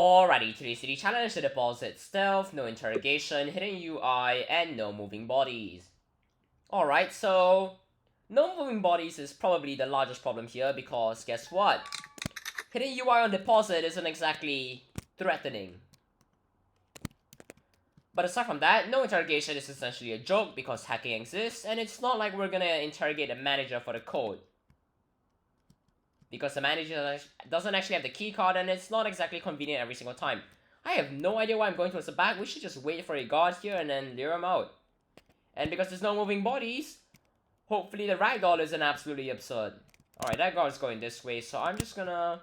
Alrighty, today's city challenge: the deposit stealth, no interrogation, hidden UI, and no moving bodies. Alright, so no moving bodies is probably the largest problem here because guess what? Hidden UI on deposit isn't exactly threatening. But aside from that, no interrogation is essentially a joke because hacking exists, and it's not like we're gonna interrogate a manager for the code. Because the manager doesn't actually have the key card, and it's not exactly convenient every single time. I have no idea why I'm going towards the back. We should just wait for a guard here and then lure him out. And because there's no moving bodies, hopefully the ragdoll isn't absolutely absurd. Alright, that guard's going this way, so I'm just gonna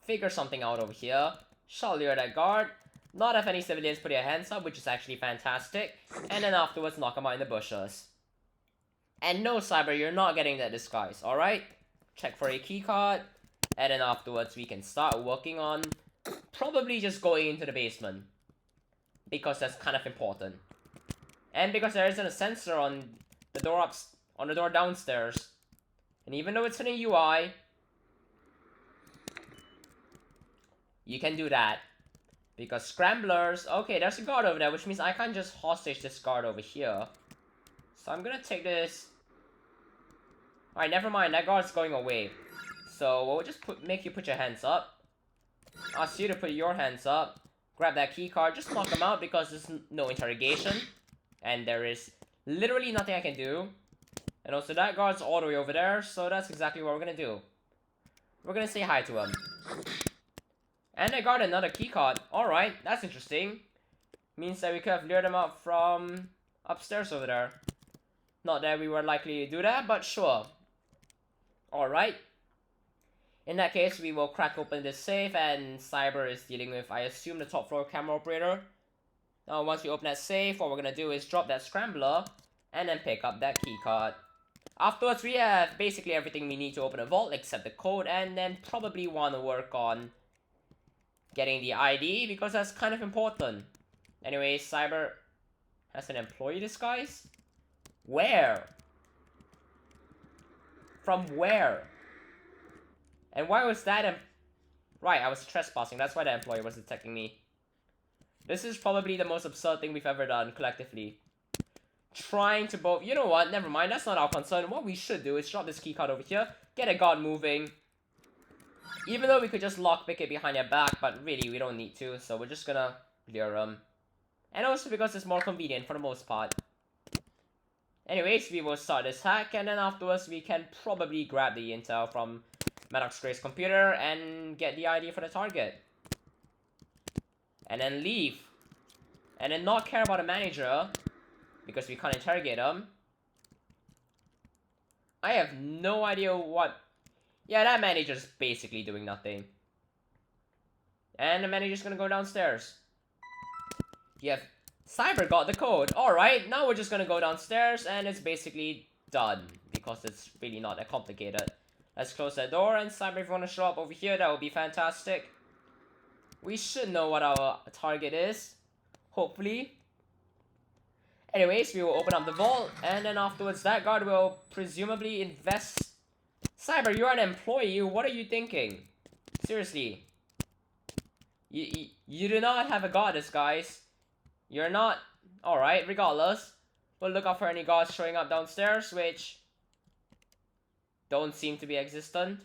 figure something out over here. Shall lure that guard. Not have any civilians put their hands up, which is actually fantastic. And then afterwards knock him out in the bushes. And no, Cyber, you're not getting that disguise, alright? Check for a keycard, and then afterwards we can start working on probably just going into the basement. Because that's kind of important. And because there isn't a sensor on the door downstairs. And even though it's in a UI, you can do that. Because scramblers, okay, there's a guard over there, which means I can't just hostage this guard over here. So I'm gonna take this. Alright, never mind, that guard's going away. So we'll just make you put your hands up. Ask you to put your hands up. Grab that key card, just knock him out because there's no interrogation. And there is literally nothing I can do. And also that guard's all the way over there, so that's exactly what we're gonna do. We're gonna say hi to him. And I got another key card. Alright, that's interesting. Means that we could have lured him out from upstairs over there. Not that we were likely to do that, but sure. Alright. In that case, we will crack open this safe, and Cyber is dealing with, I assume, the top floor camera operator. Now, once we open that safe, what we're gonna do is drop that scrambler, and then pick up that key card. Afterwards, we have basically everything we need to open a vault, except the code, and then probably want to work on getting the ID, because that's kind of important. Anyway, Cyber has an employee disguise? Where? From where? And why was that right, I was trespassing, that's why the employee was detecting me. This is probably the most absurd thing we've ever done, collectively. Trying to both... You know what, never mind, that's not our concern. What we should do is drop this keycard over here, get a guard moving. Even though we could just lockpick it behind their back, but really, we don't need to, so we're just gonna lure them. And also because it's more convenient for the most part. Anyways, we will start this hack, and then afterwards we can probably grab the intel from Maddox Gray's computer and get the ID for the target. And then leave. And then not care about the manager, because we can't interrogate him. I have no idea what... Yeah, that manager's basically doing nothing. And the manager's gonna go downstairs. You have... Cyber got the code. Alright, now we're just gonna go downstairs and it's basically done. Because it's really not that complicated. Let's close that door, and Cyber, if you want to show up over here, that would be fantastic. We should know what our target is. Hopefully. Anyways, we will open up the vault, and then afterwards that guard will presumably invest... Cyber, you're an employee, what are you thinking? Seriously. You do not have a guard disguise. You're not... Alright, regardless. We'll look out for any guards showing up downstairs, which... don't seem to be existent.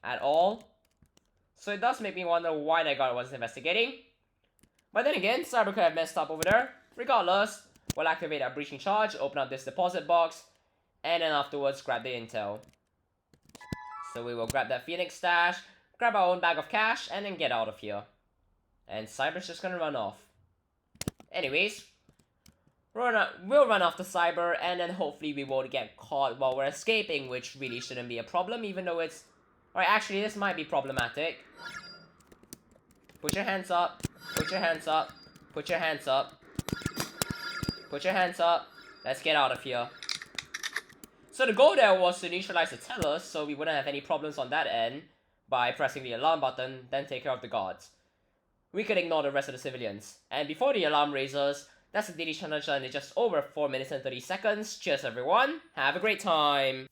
At all. So it does make me wonder why that guard was investigating. But then again, Cyber could have messed up over there. Regardless, we'll activate our breaching charge, open up this deposit box, and then afterwards grab the intel. So we will grab that Phoenix stash, grab our own bag of cash, and then get out of here. And Cyber's just gonna run off. Anyways, we'll run after Cyber, and then hopefully we won't get caught while we're escaping, which really shouldn't be a problem, even though it's... Alright, actually, this might be problematic. Put your hands up. Put your hands up. Put your hands up. Put your hands up. Let's get out of here. So the goal there was to neutralize the tellers, so we wouldn't have any problems on that end by pressing the alarm button, then take care of the guards. We could ignore the rest of the civilians. And before the alarm raises, that's the daily challenge, and it's just over 4 minutes and 30 seconds. Cheers everyone, have a great time!